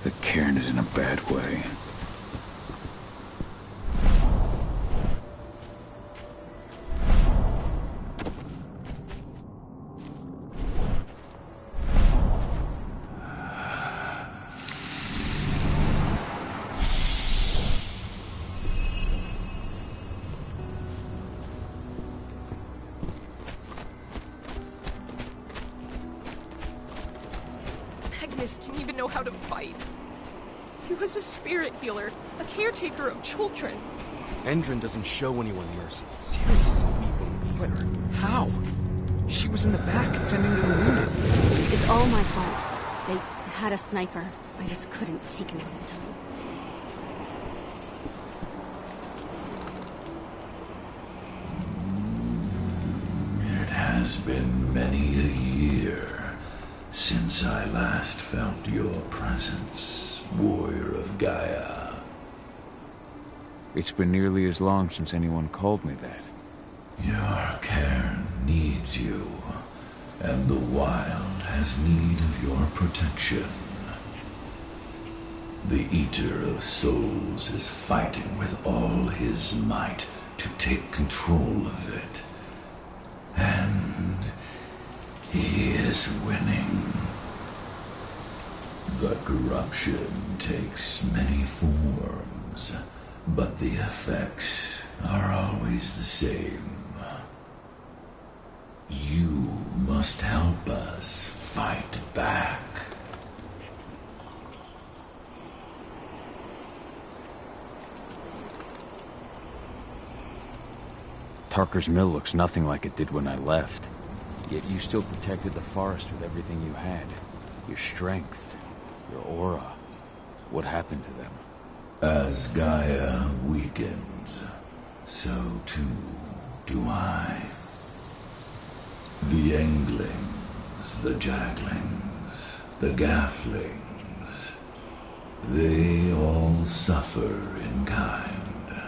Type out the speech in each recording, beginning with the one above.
The cairn is in a bad way. Didn't even know how to fight. He was a spirit healer, a caretaker of children. Endrin doesn't show anyone mercy. Seriously, we believe her. How? She was in the back, tending to the wounded. It's all my fault. They had a sniper. I just couldn't take him out in time. It has been many a year since I last felt your presence, warrior of Gaia. It's been nearly as long since anyone called me that. Your cairn needs you, and the wild has need of your protection. The Eater of Souls is fighting with all his might to take control of it. And he is winning. The corruption takes many forms, but the effects are always the same. You must help us fight back. Tarker's mill looks nothing like it did when I left. Yet you still protected the forest with everything you had. Your strength, your aura. What happened to them? As Gaia weakens, so too do I. The Englings, the Jaglings, the Gafflings, they all suffer in kind.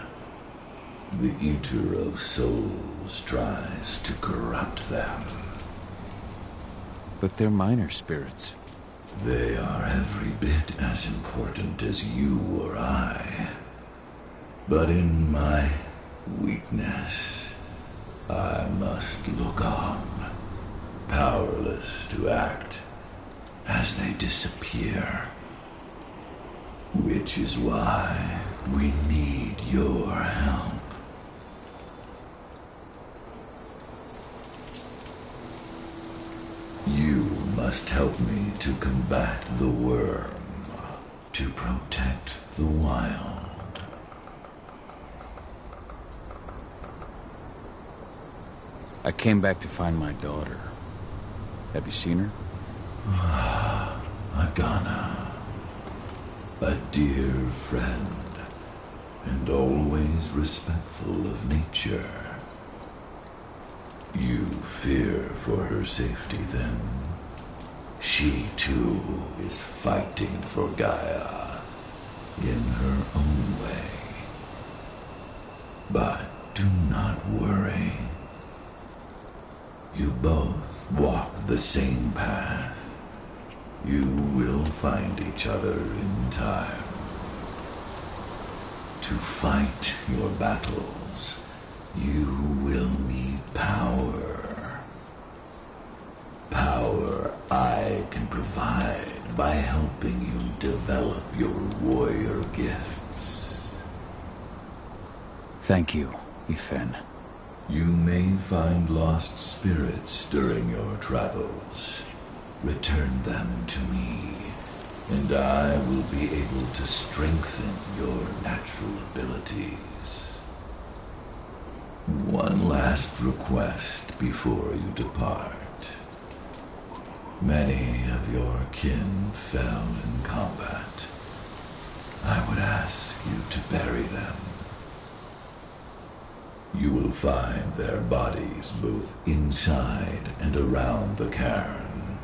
The Eater of Souls tries to corrupt them. But they're minor spirits. They are every bit as important as you or I. But in my weakness, I must look on, powerless to act as they disappear. Which is why we need your help. You must help me to combat the worm, to protect the wild. I came back to find my daughter. Have you seen her? Agana, a dear friend, and always respectful of nature. You fear for her safety, then? She, too, is fighting for Gaia in her own way. But do not worry. You both walk the same path. You will find each other in time. To fight your battles, you will need power. Power I can provide by helping you develop your warrior gifts. Thank you, Ifen. You may find lost spirits during your travels. Return them to me, and I will be able to strengthen your natural abilities. One last request before you depart. Many of your kin fell in combat. I would ask you to bury them. You will find their bodies both inside and around the cairn.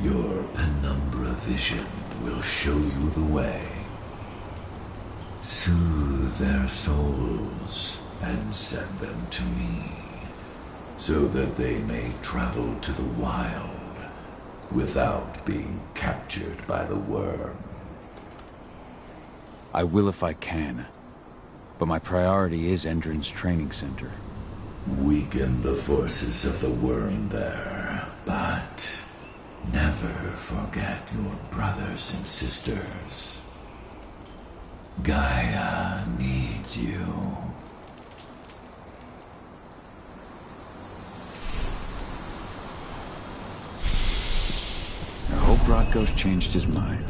Your penumbra vision will show you the way. Soothe their souls and send them to me, so that they may travel to the wild without being captured by the worm. I will if I can. But my priority is Endron's training center. Weaken the forces of the worm there, but never forget your brothers and sisters. Gaia needs you. I hope Rodko's changed his mind.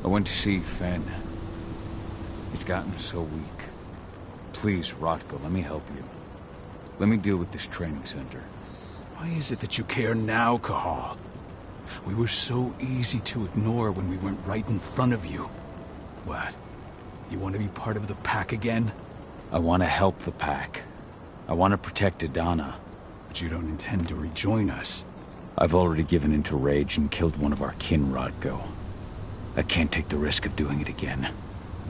I went to see Fen. He's gotten so weak. Please, Rodko, let me help you. Let me deal with this training center. Why is it that you care now, Cahal? We were so easy to ignore when we went right in front of you. What? You want to be part of the pack again? I want to help the pack. I want to protect Adana. But you don't intend to rejoin us. I've already given in to rage and killed one of our kin, Rodko. I can't take the risk of doing it again.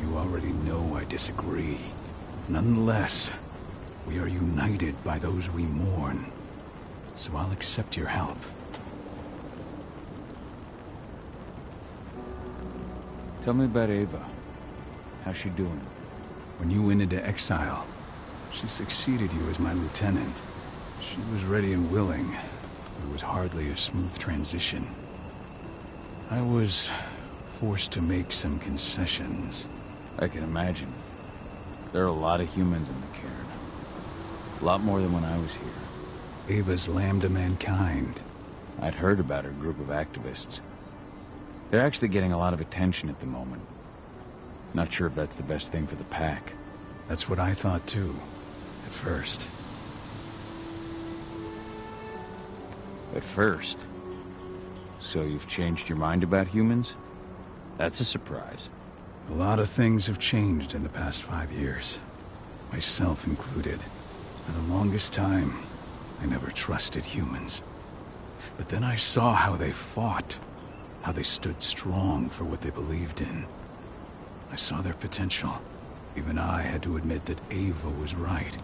You already know I disagree. Nonetheless, we are united by those we mourn. So I'll accept your help. Tell me about Ava. How's she doing? When you went into exile, she succeeded you as my lieutenant. She was ready and willing. It was hardly a smooth transition. I was forced to make some concessions. I can imagine. There are a lot of humans in the cairn. A lot more than when I was here. Ava's lamb to mankind. I'd heard about her group of activists. They're actually getting a lot of attention at the moment. Not sure if that's the best thing for the pack. That's what I thought too, at first. At first? So you've changed your mind about humans? That's a surprise. A lot of things have changed in the past 5 years. Myself included. For the longest time, I never trusted humans. But then I saw how they fought. How they stood strong for what they believed in. I saw their potential. Even I had to admit that Ava was right.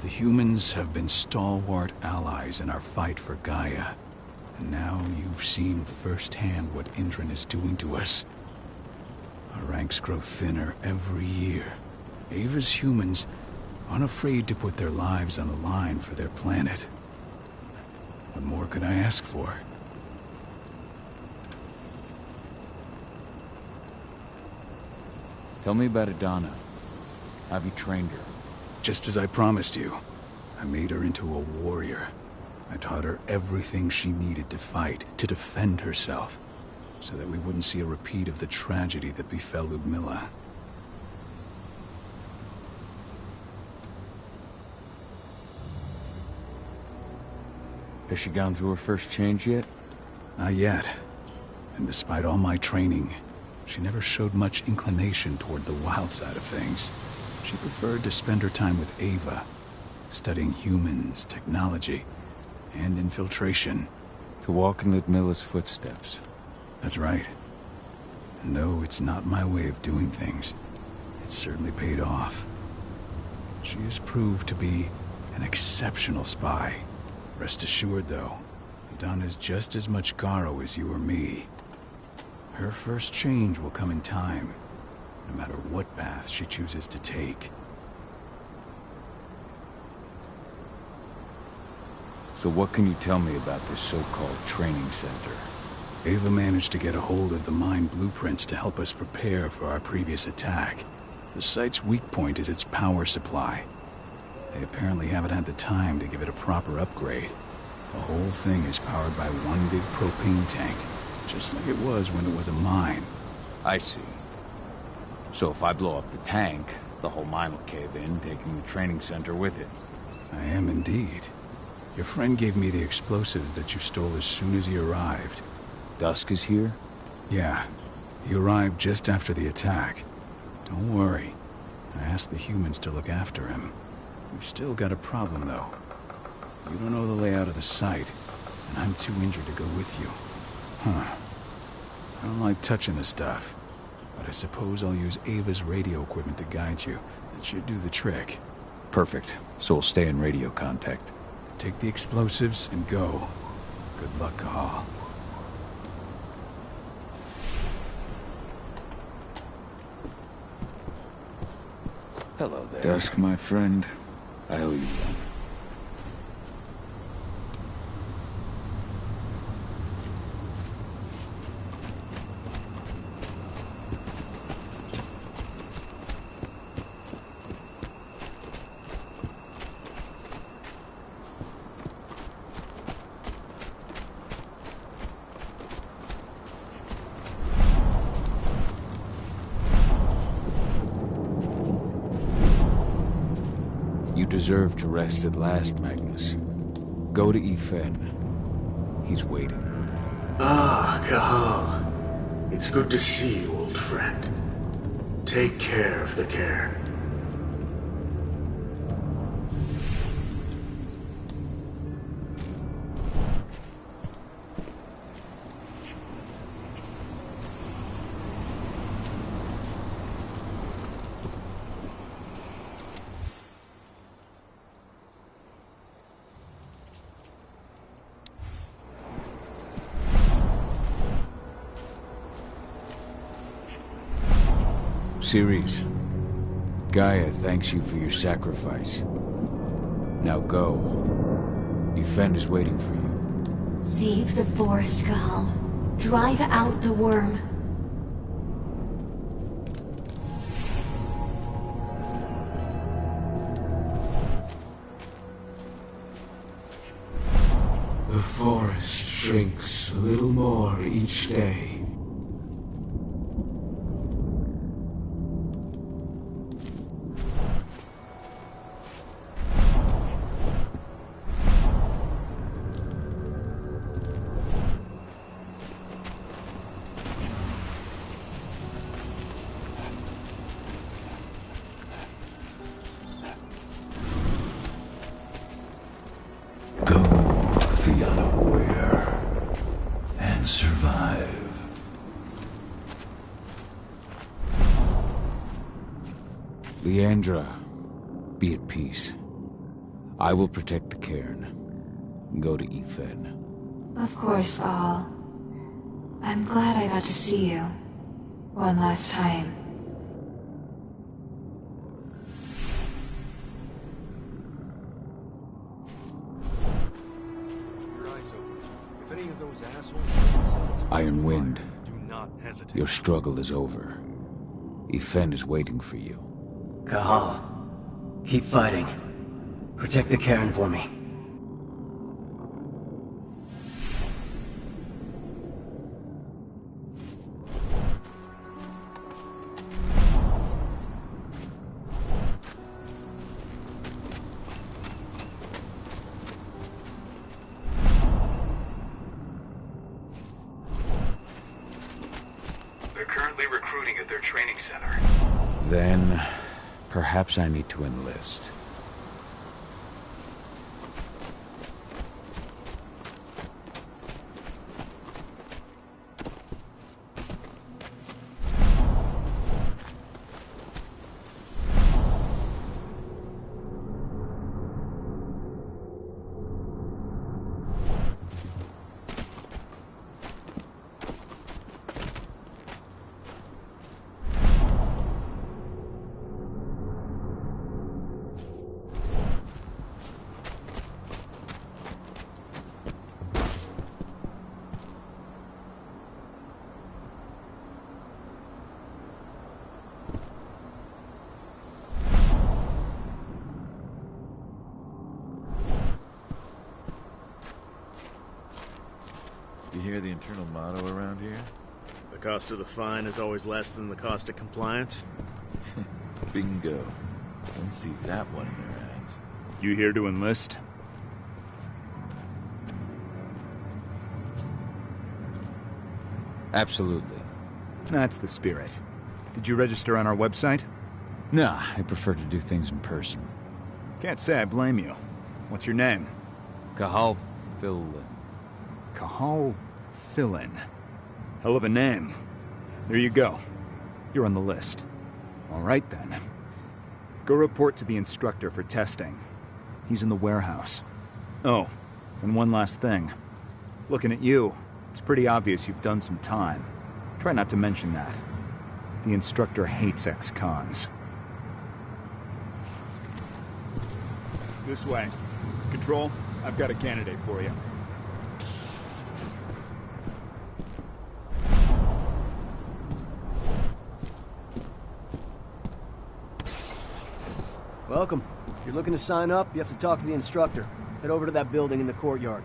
The humans have been stalwart allies in our fight for Gaia. And now you've seen firsthand what Endron is doing to us. Our ranks grow thinner every year. Ava's humans aren't afraid to put their lives on the line for their planet. What more could I ask for? Tell me about Adana. Have you trained her? Just as I promised you, I made her into a warrior. I taught her everything she needed to fight, to defend herself, so that we wouldn't see a repeat of the tragedy that befell Ludmilla. Has she gone through her first change yet? Not yet. And despite all my training, she never showed much inclination toward the wild side of things. She preferred to spend her time with Ava, studying humans, technology, and infiltration. To walk in Ludmilla's footsteps. That's right. And though it's not my way of doing things, it's certainly paid off. She has proved to be an exceptional spy. Rest assured, though, Adana's just as much Garo as you or me. Her first change will come in time, no matter what path she chooses to take. So what can you tell me about this so-called training center? Ava managed to get a hold of the mine blueprints to help us prepare for our previous attack. The site's weak point is its power supply. They apparently haven't had the time to give it a proper upgrade. The whole thing is powered by one big propane tank, just like it was when it was a mine. I see. So if I blow up the tank, the whole mine will cave in, taking the training center with it. I am indeed. Your friend gave me the explosives that you stole as soon as he arrived. Dusk is here? Yeah. He arrived just after the attack. Don't worry. I asked the humans to look after him. We've still got a problem, though. You don't know the layout of the site, and I'm too injured to go with you. Huh. I don't like touching the stuff, but I suppose I'll use Ava's radio equipment to guide you. That should do the trick. Perfect. So we'll stay in radio contact. Take the explosives and go. Good luck, Cahal. Hello there. Dusk, my friend. I owe you one. You deserve to rest at last, Magnus. Go to Efen. He's waiting. Ah, Cahal. It's good to see you, old friend. Take care of the cairn. Ceres, Gaia thanks you for your sacrifice. Now go. Efen is waiting for you. Save the forest, Cahal. Drive out the worm. The forest shrinks a little more each day. Leandra, be at peace. I will protect the cairn. Go to Efen. Of course, Cahal. I'm glad I got to see you. One last time. Iron Wind, your struggle is over. Efen is waiting for you. Cahal, keep fighting. Protect the cairn for me. They're currently recruiting at their training center. Then, perhaps I need to enlist. You hear the internal motto around here? The cost of the fine is always less than the cost of compliance. Bingo. Don't see that one in their ads. You here to enlist? Absolutely. That's the spirit. Did you register on our website? Nah, I prefer to do things in person. Can't say I blame you. What's your name? Kahal. Kahal Fillin. Hell of a name. There you go. You're on the list. All right, then. Go report to the instructor for testing. He's in the warehouse. Oh, and one last thing. Looking at you, it's pretty obvious you've done some time. Try not to mention that. The instructor hates ex-cons. This way. Control, I've got a candidate for you. Welcome. If you're looking to sign up, you have to talk to the instructor. Head over to that building in the courtyard.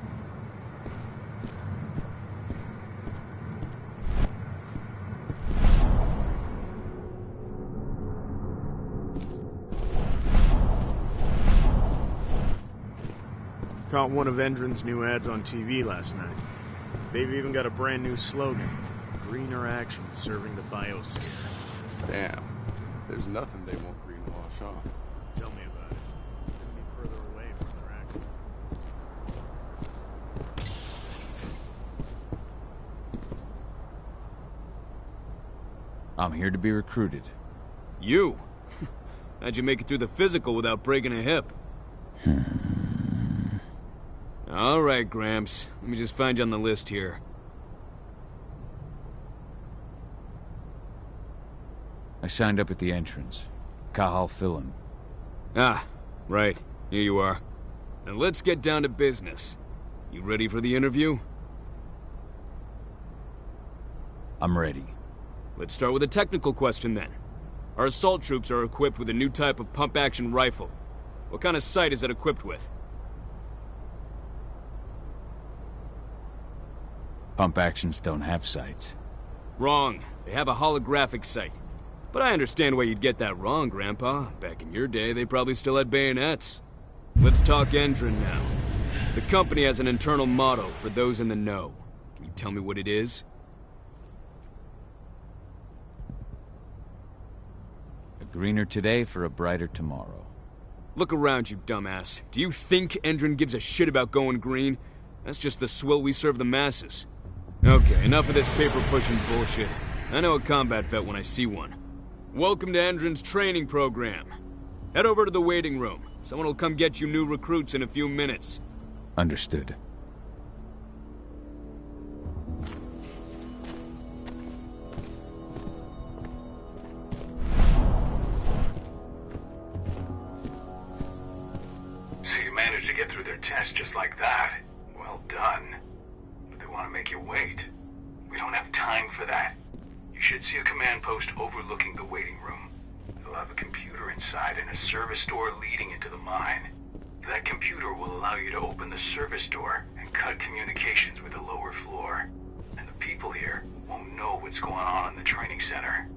Caught one of Endron's new ads on TV last night. They've even got a brand new slogan. Greener action serving the biosphere. Damn. There's nothing they won't greenwash, huh? Tell me about it. Couldn't be further away from their action. I'm here to be recruited. You? How'd you make it through the physical without breaking a hip? All right, Gramps. Let me just find you on the list here. I signed up at the entrance. Kahal Fillin. Ah, right. Here you are. Now let's get down to business. You ready for the interview? I'm ready. Let's start with a technical question then. Our assault troops are equipped with a new type of pump-action rifle. What kind of sight is it equipped with? Pump actions don't have sights. Wrong. They have a holographic sight. But I understand why you'd get that wrong, Grandpa. Back in your day, they probably still had bayonets. Let's talk Endron now. The company has an internal motto for those in the know. Can you tell me what it is? A greener today for a brighter tomorrow. Look around, you dumbass. Do you think Endron gives a shit about going green? That's just the swill we serve the masses. Okay, enough of this paper-pushing bullshit. I know a combat vet when I see one. Welcome to Endron's training program. Head over to the waiting room. Someone will come get you new recruits in a few minutes. Understood. So you managed to get through their test just like that. Well done. But they want to make you wait. We don't have time for that. You should see a command post overlooking the waiting room. It'll have a computer inside and a service door leading into the mine. That computer will allow you to open the service door and cut communications with the lower floor. And the people here won't know what's going on in the training center.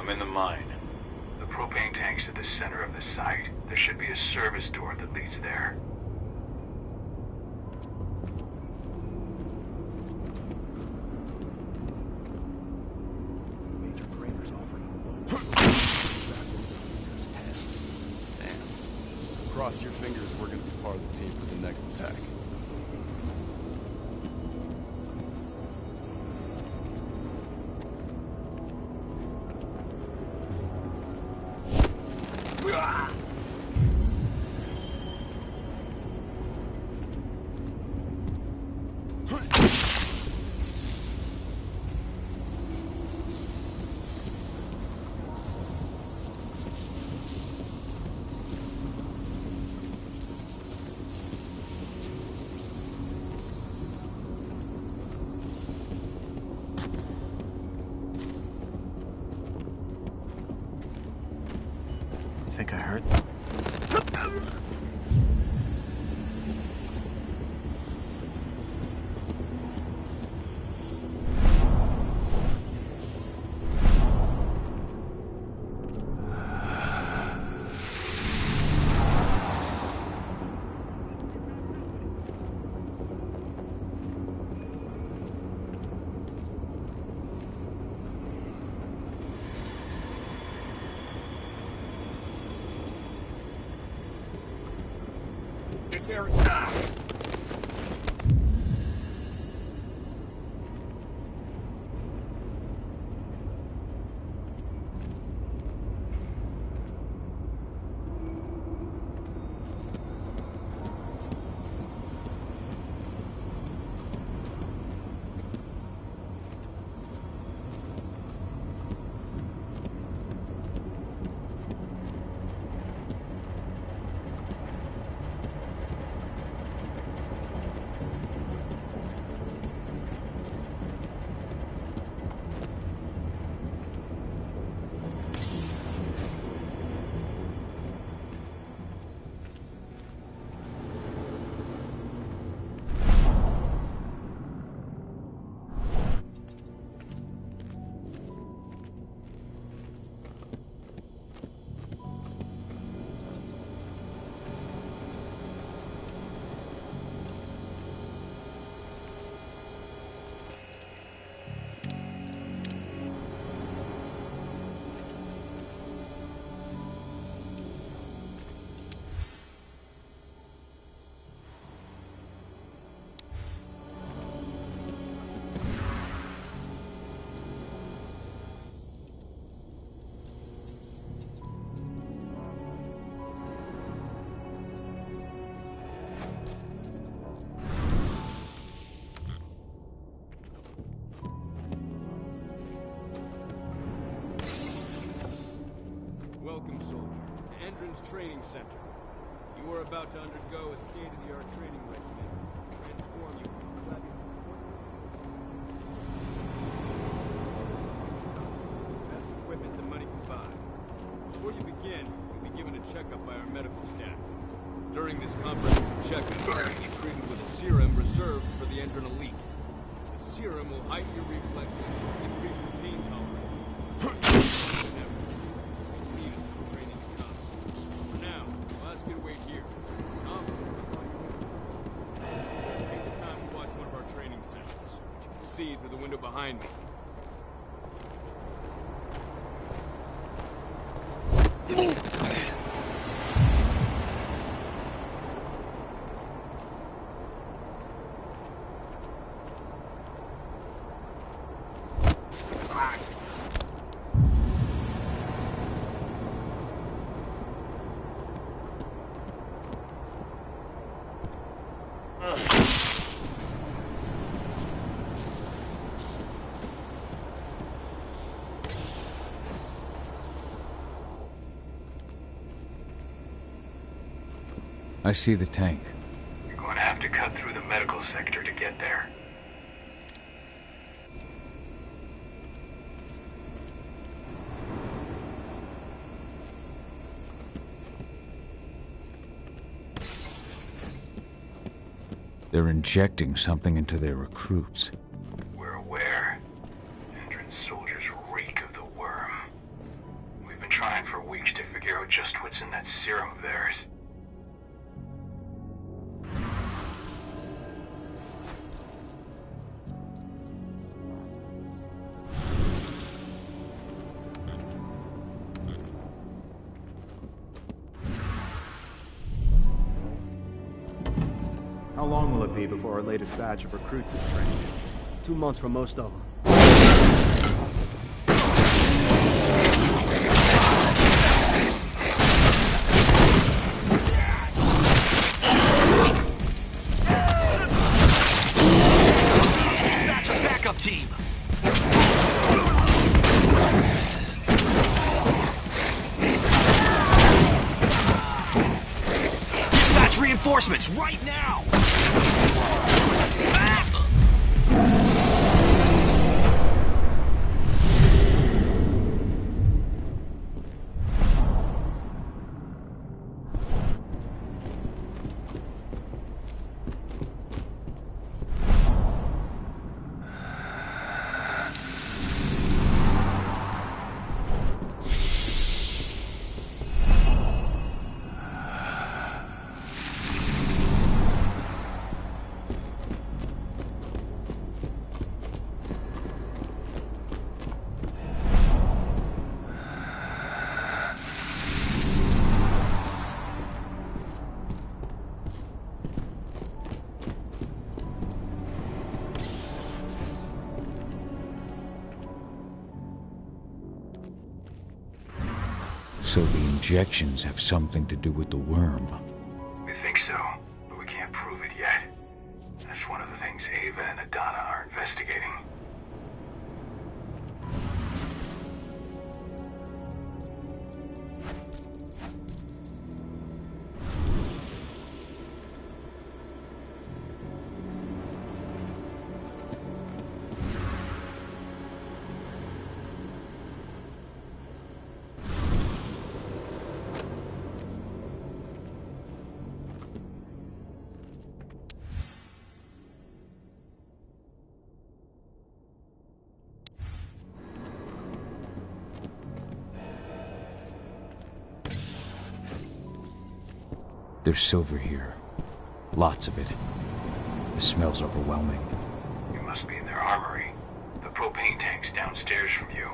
I'm in the mine. The propane tank's at the center of the site. There should be a service door that leads there. Major Grader's offering Damn. Cross your fingers, we're gonna be part of the team for the next attack. Think I heard? This area. Welcome, soldier, to Endron's training center. You are about to undergo a state-of-the-art training regimen to transform you from a best equipment that money can buy. Before you begin, you'll be given a checkup by our medical staff. During this comprehensive checkup, you'll be treated with a serum reserved for the Endron elite. The serum will heighten your reflexes, increase your pain tolerance. See through the window behind me. I see the tank. You're going to have to cut through the medical sector to get there. They're injecting something into their recruits. We're aware. Endron's soldiers reek of the worm. reach to figure out just what's in that serum of theirs. How long will it be before our latest batch of recruits is trained? 2 months for most of them. Dispatch a backup team! Dispatch reinforcements right now! So the injections have something to do with the worm. We think so, but we can't prove it yet. That's one of the things Ava and Adana are investigating. There's silver here. Lots of it. The smell's overwhelming. You must be in their armory. The propane tank's downstairs from you.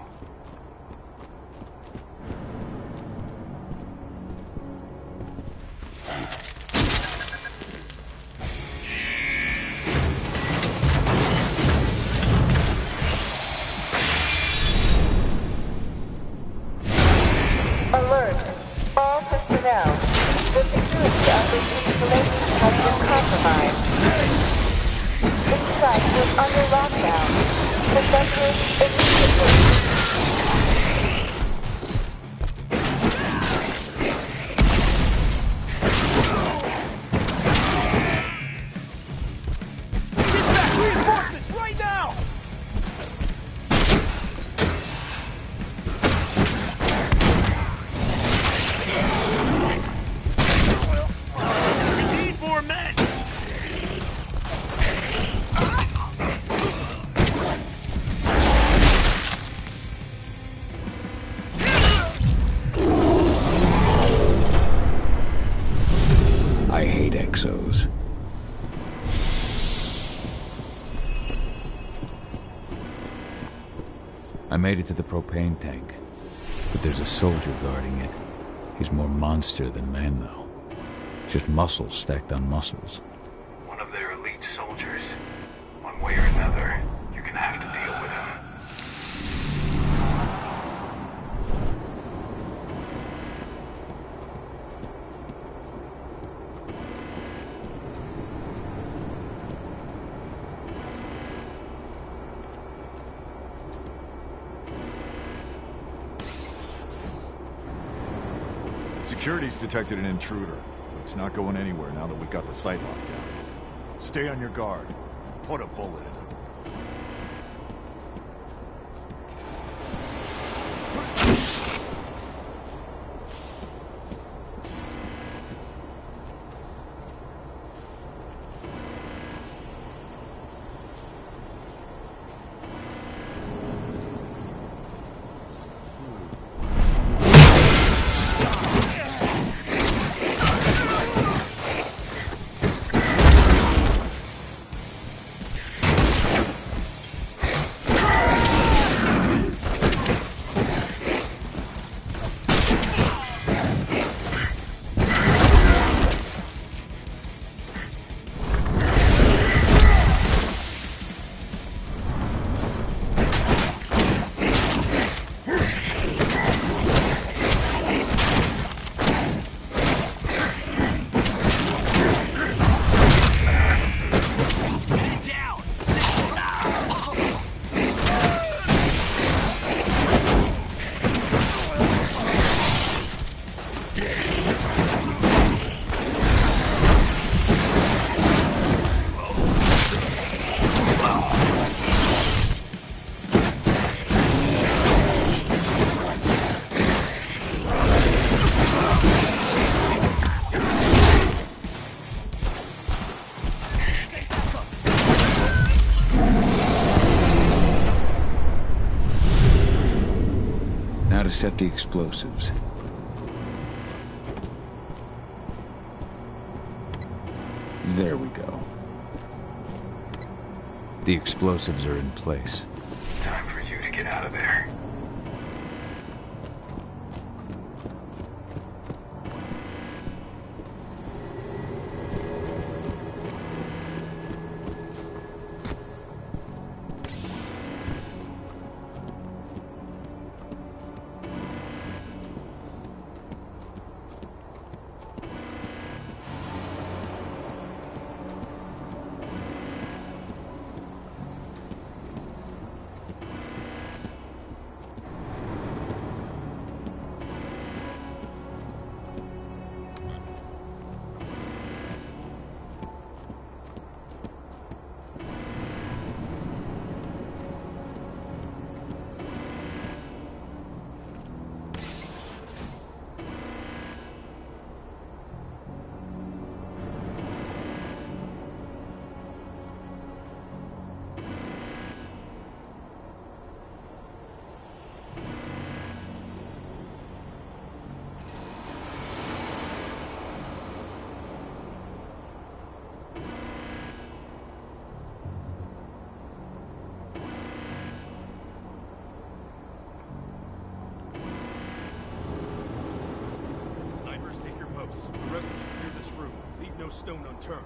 Alert! All personnel. The security of this installation has been compromised. This site was under lockdown. Evacuate immediately. Dispatch reinforcements right now! We need more men! I hate exos. I made it to the propane tank, but there's a soldier guarding it. He's more monster than man, though. Just muscles stacked on muscles. One of their elite soldiers. One way or another, you're gonna have to deal with him. Security's detected an intruder. He's not going anywhere now that we've got the site locked down. Stay on your guard. Put a bullet in him. how to set the explosives. There we go. The explosives are in place. Time for you to get out of there. The rest of you clear this room. Leave no stone unturned.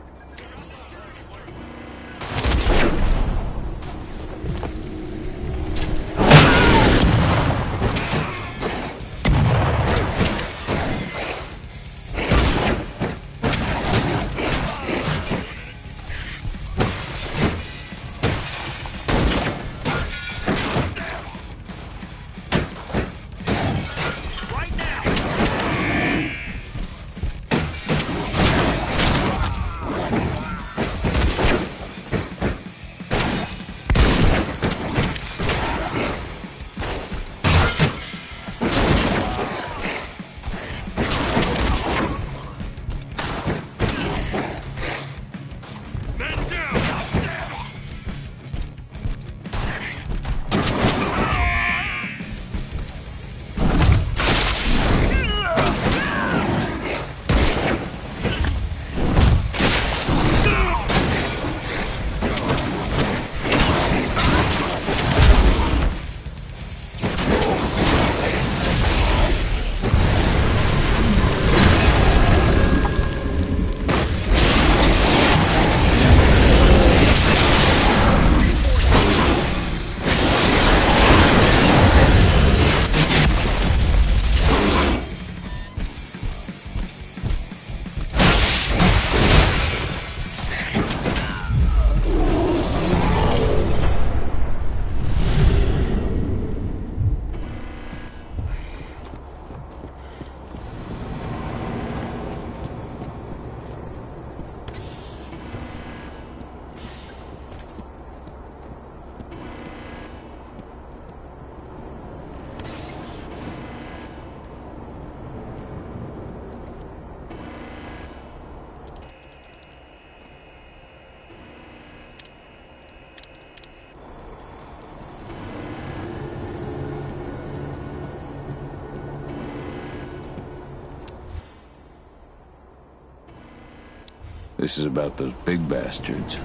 This is about those big bastards.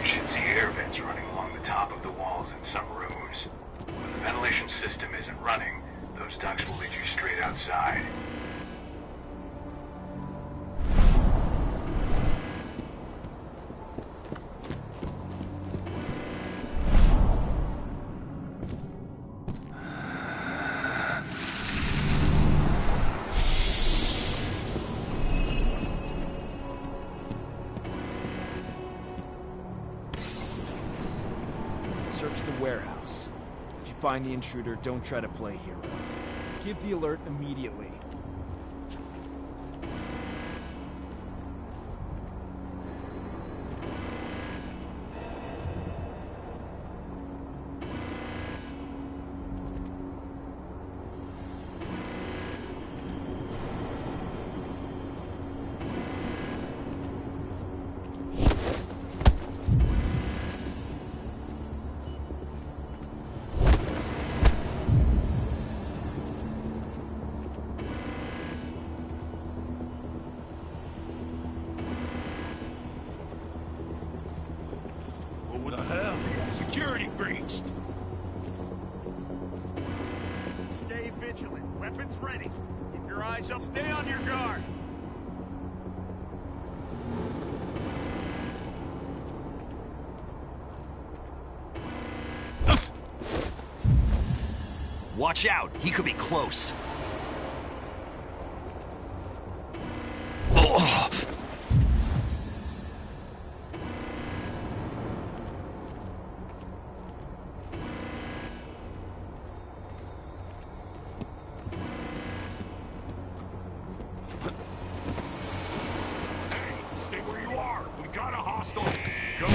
You should see air vents running along the top of the walls in some rooms. When the ventilation system isn't running, those ducts will lead you straight outside. Search the warehouse. If you find the intruder, don't try to play hero. Give the alert immediately. Security breached. Stay vigilant. Weapons ready. Keep your eyes up. Stay on your guard. Watch out! He could be close. Oh. Stay where you are. We got a hostile. Go.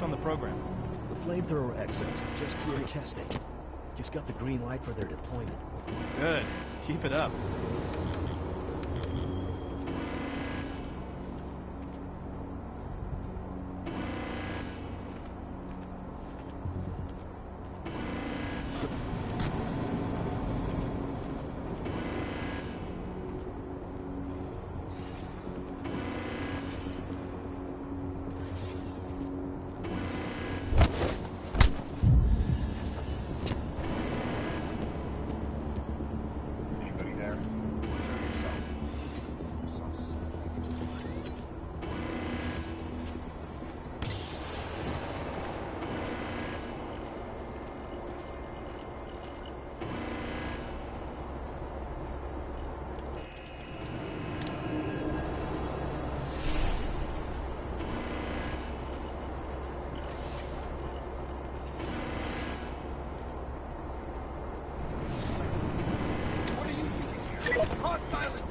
On the program. The flamethrower exos are just here testing. Just got the green light for their deployment. Good. Keep it up.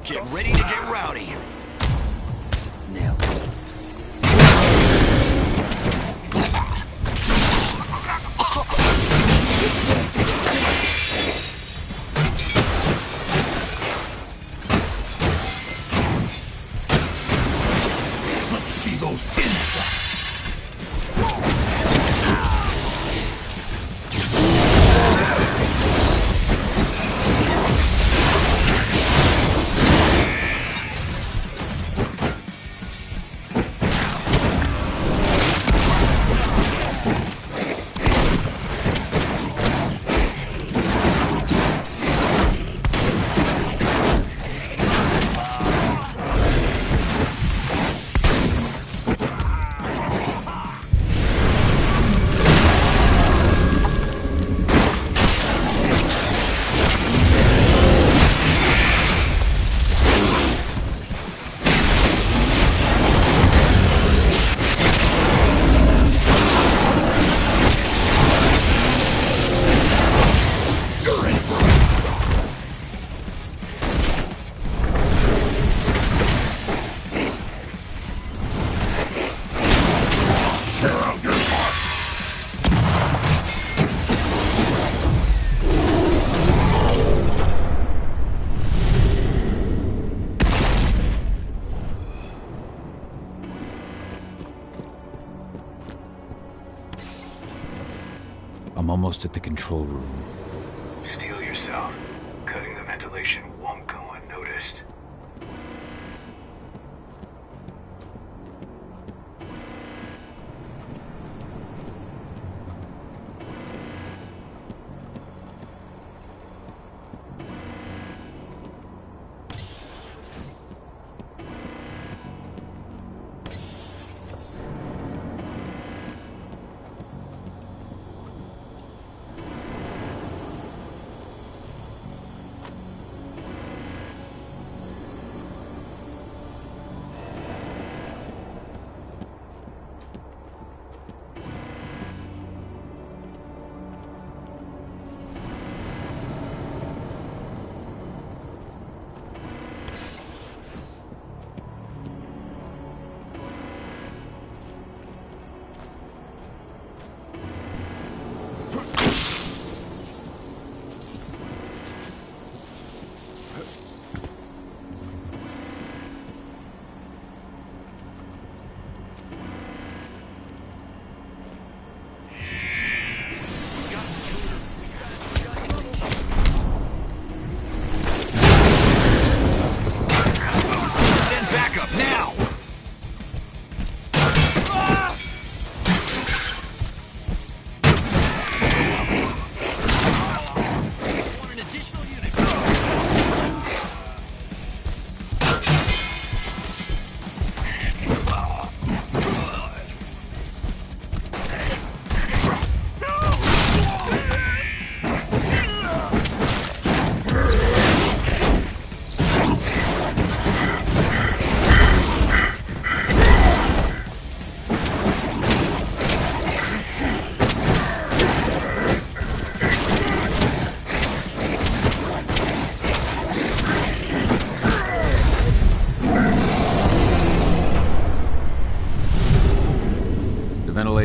Get ready to get rowdy. Nailed it. Let's see those insects. I'm almost at the control room. Steel yourself. Cutting the ventilation won't go unnoticed.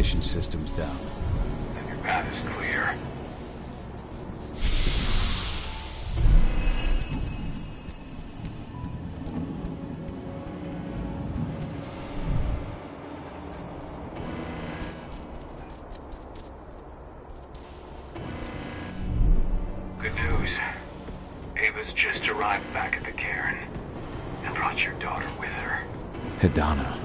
ventilation system's down. Then your path is clear. Good news. Ava's just arrived back at the cairn and brought your daughter with her. Hidana.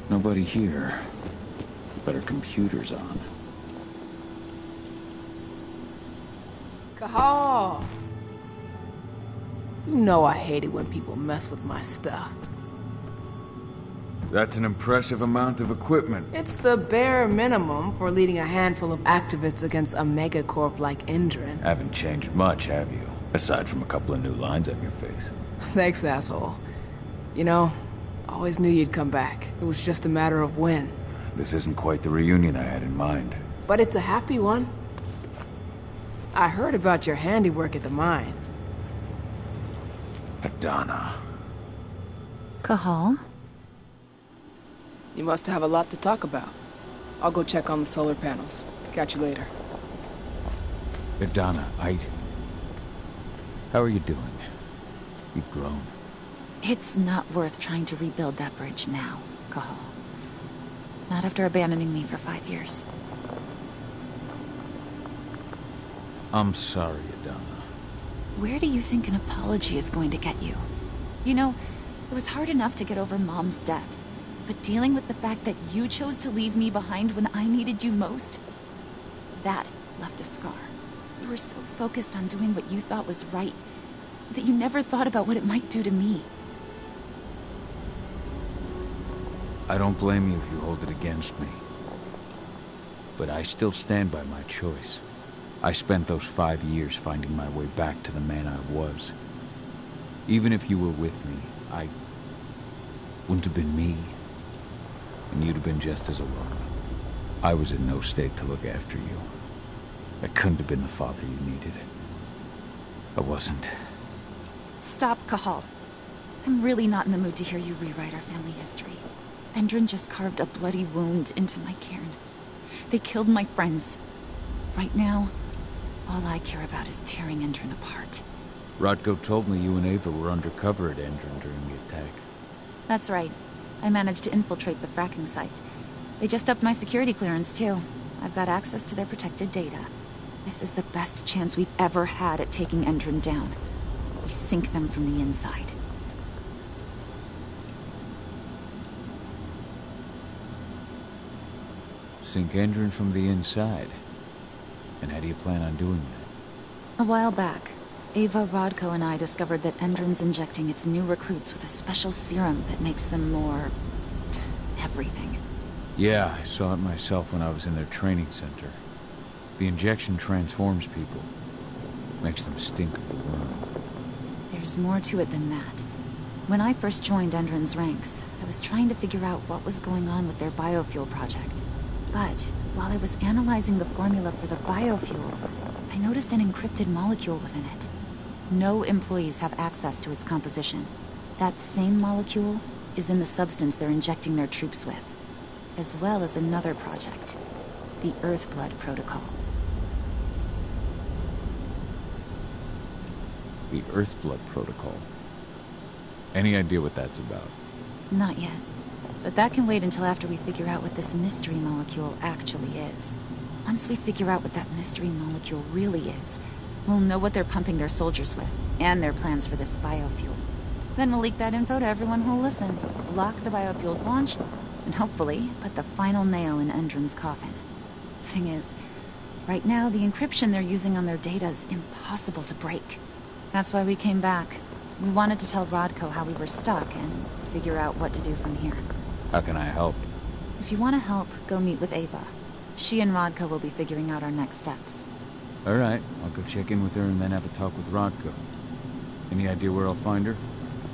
Nobody here. But our computer's on. Kahal! You know I hate it when people mess with my stuff. That's an impressive amount of equipment. It's the bare minimum for leading a handful of activists against a megacorp like Indran. Haven't changed much, have you? Aside from a couple of new lines on your face. Thanks, asshole. You know, I always knew you'd come back. It was just a matter of when. This isn't quite the reunion I had in mind. But it's a happy one. I heard about your handiwork at the mine. Hidana. Kahal? You must have a lot to talk about. I'll go check on the solar panels. Catch you later. Hidana, how are you doing? You've grown. It's not worth trying to rebuild that bridge now, Kahal. Not after abandoning me for 5 years. I'm sorry, Hidana. Where do you think an apology is going to get you? You know, was hard enough to get over Mom's death, but dealing with the fact that you chose to leave me behind when I needed you most, that left a scar. You were so focused on doing what you thought was right that you never thought about what it might do to me. I don't blame you if you hold it against me. But I still stand by my choice. I spent those 5 years finding my way back to the man I was. Even if you were with me, I wouldn't have been me. And you'd have been just as alone. I was in no state to look after you. I couldn't have been the father you needed. I wasn't. Stop, Cahal. I'm really not in the mood to hear you rewrite our family history. Endron just carved a bloody wound into my cairn. They killed my friends. Right now, all I care about is tearing Endron apart. Rodko told me you and Ava were undercover at Endron during the attack. That's right. I managed to infiltrate the fracking site. They just upped my security clearance, too. I've got access to their protected data. This is the best chance we've ever had at taking Endron down. We sink them from the inside. Sink Endron from the inside? And how do you plan on doing that? A while back, Ava, Rodko, and I discovered that Endron's injecting its new recruits with a special serum that makes them more... everything. Yeah, I saw it myself when I was in their training center. The injection transforms people. Makes them stink of the worm. There's more to it than that. When I first joined Endron's ranks, I was trying to figure out what was going on with their biofuel project. But while I was analyzing the formula for the biofuel, I noticed an encrypted molecule within it. No employees have access to its composition. That same molecule is in the substance they're injecting their troops with, as well as another project, the Earthblood Protocol. The Earthblood Protocol. Any idea what that's about? Not yet. But that can wait until after we figure out what this mystery molecule actually is. Once we figure out what that mystery molecule really is, we'll know what they're pumping their soldiers with, and their plans for this biofuel. Then we'll leak that info to everyone who'll listen, block the biofuel's launch, and hopefully put the final nail in Endron's coffin. Thing is, right now the encryption they're using on their data is impossible to break. That's why we came back. We wanted to tell Rodko how we were stuck and figure out what to do from here. How can I help? If you want to help, go meet with Ava. She and Rodko will be figuring out our next steps. Alright, I'll go check in with her and then have a talk with Rodko. Any idea where I'll find her?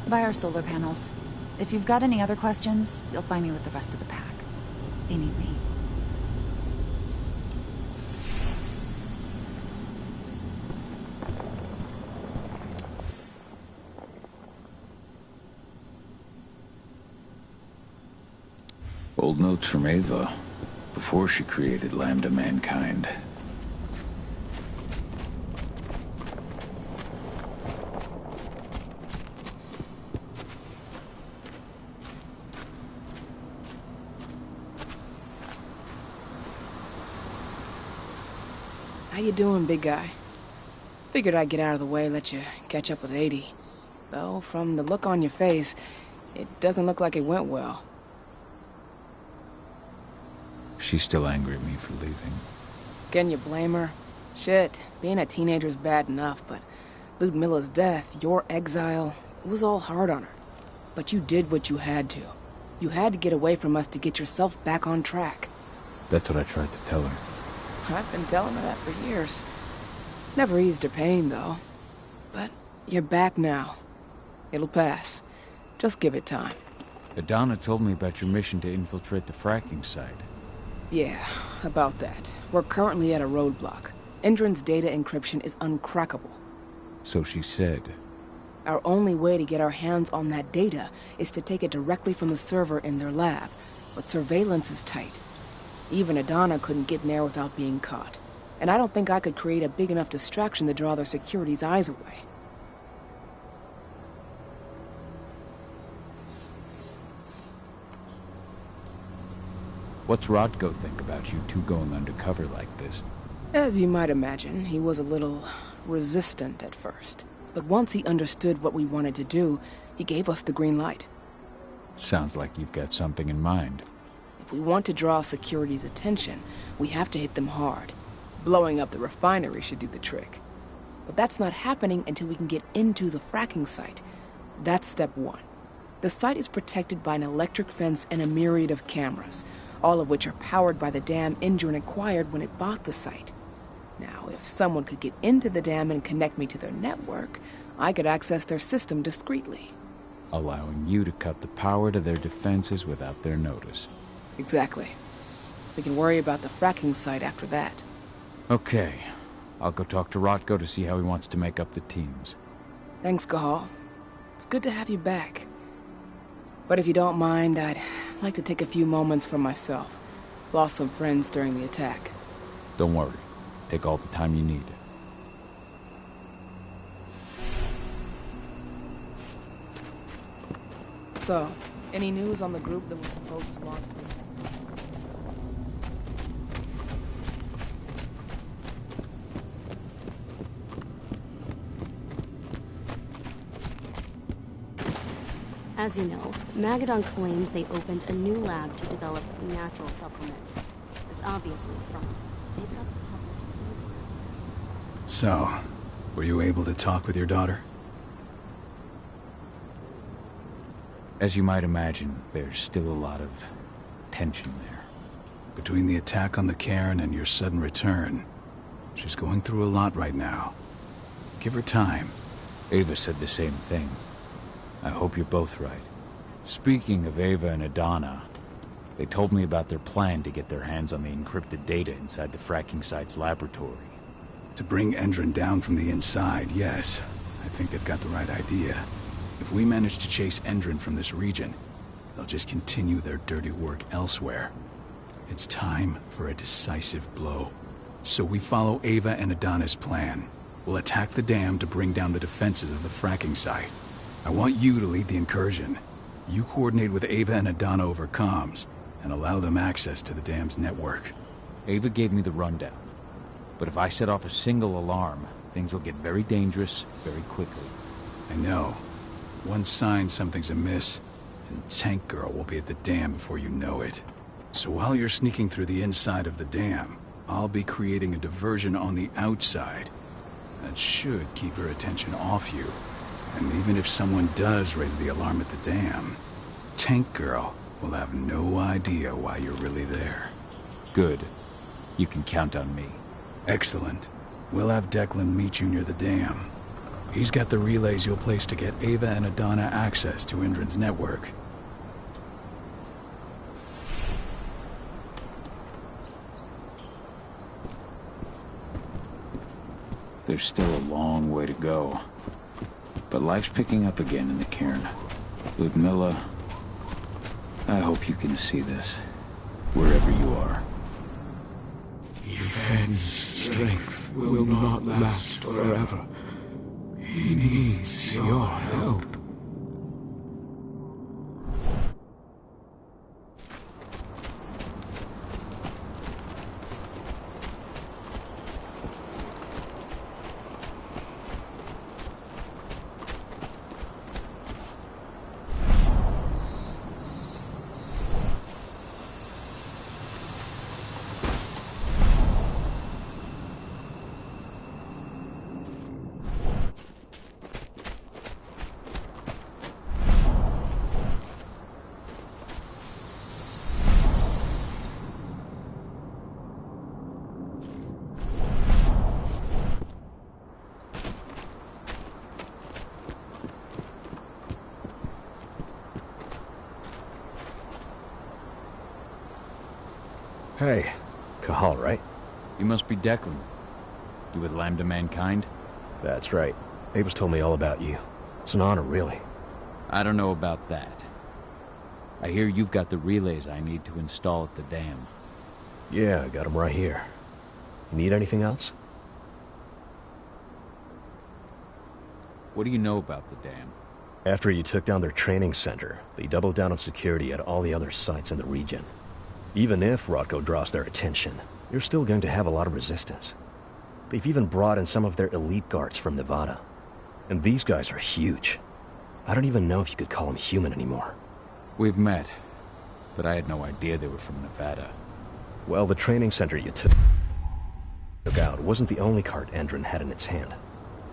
By our solar panels. If you've got any other questions, you'll find me with the rest of the pack. They need me. Old notes from Ava, before she created Lambda Mankind. How you doing, big guy? Figured I'd get out of the way, let you catch up with 80. Though, from the look on your face, it doesn't look like it went well. She's still angry at me for leaving. Can you blame her? Shit, being a teenager's bad enough, but Ludmilla's death, your exile, it was all hard on her. But you did what you had to. You had to get away from us to get yourself back on track. That's what I tried to tell her. I've been telling her that for years. Never eased her pain, though. But you're back now. It'll pass. Just give it time. Adana told me about your mission to infiltrate the fracking site. Yeah, about that. We're currently at a roadblock. Endron's data encryption is uncrackable. So she said. Our only way to get our hands on that data is to take it directly from the server in their lab. But surveillance is tight. Even Adana couldn't get in there without being caught. And I don't think I could create a big enough distraction to draw their security's eyes away. What's Rodko think about you two going undercover like this? As you might imagine, he was a little resistant at first. But once he understood what we wanted to do, He gave us the green light. Sounds like you've got something in mind. If we want to draw security's attention, we have to hit them hard. Blowing up the refinery should do the trick. But that's not happening until we can get into the fracking site. That's step one. The site is protected by an electric fence and a myriad of cameras, all of which are powered by the dam Endron acquired when it bought the site. Now, if someone could get into the dam and connect me to their network, I could access their system discreetly. Allowing you to cut the power to their defenses without their notice. Exactly. We can worry about the fracking site after that. Okay. I'll go talk to Rotko to see how he wants to make up the teams. Thanks, Cahal. It's good to have you back. But if you don't mind, I'd like to take a few moments for myself. Lost some friends during the attack. Don't worry. Take all the time you need. So, any news on the group that was supposed to launch? As you know, Magadan claims they opened a new lab to develop natural supplements. It's obviously a front. They've got the public. So, were you able to talk with your daughter? As you might imagine, there's still a lot of tension there. Between the attack on the cairn and your sudden return, she's going through a lot right now. Give her time. Ava said the same thing. I hope you're both right. Speaking of Ava and Adana, they told me about their plan to get their hands on the encrypted data inside the fracking site's laboratory. To bring Endron down from the inside, yes. I think they've got the right idea. If we manage to chase Endron from this region, they'll just continue their dirty work elsewhere. It's time for a decisive blow. So we follow Ava and Adana's plan. We'll attack the dam to bring down the defenses of the fracking site. I want you to lead the incursion. You coordinate with Ava and Adana over comms, and allow them access to the dam's network. Ava gave me the rundown. But if I set off a single alarm, things will get very dangerous very quickly. I know. One sign something's amiss, and Tank Girl will be at the dam before you know it. So while you're sneaking through the inside of the dam, I'll be creating a diversion on the outside. That should keep her attention off you. And even if someone does raise the alarm at the dam, Tank Girl will have no idea why you're really there. Good. You can count on me. Excellent. We'll have Declan meet you near the dam. He's got the relays you'll place to get Ava and Adana access to Endron's network. There's still a long way to go. But life's picking up again in the cairn. Ludmilla, I hope you can see this, wherever you are. Yevhen's strength will not last forever. He needs your help. Hey, Cahal, right? You must be Declan. You with Lambda Mankind? That's right. Ava's told me all about you. It's an honor, really. I don't know about that. I hear you've got the relays I need to install at the dam. Yeah, I got them right here. You need anything else? What do you know about the dam? After you took down their training center, they doubled down on security at all the other sites in the region. Even if Rotko draws their attention, you're still going to have a lot of resistance. They've even brought in some of their elite guards from Nevada. And these guys are huge. I don't even know if you could call them human anymore. We've met, but I had no idea they were from Nevada. Well, the training center you took out wasn't the only card Endron had in its hand.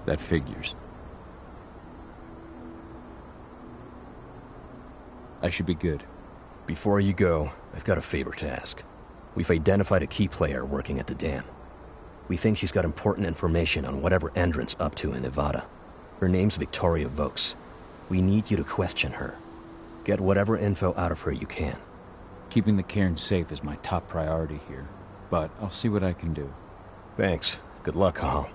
That figures. I should be good. Before you go, I've got a favor to ask. We've identified a key player working at the dam. We think she's got important information on whatever Endron's up to in Nevada. Her name's Victoria Vokes. We need you to question her. Get whatever info out of her you can. Keeping the cairn safe is my top priority here, but I'll see what I can do. Thanks. Good luck, Cahal.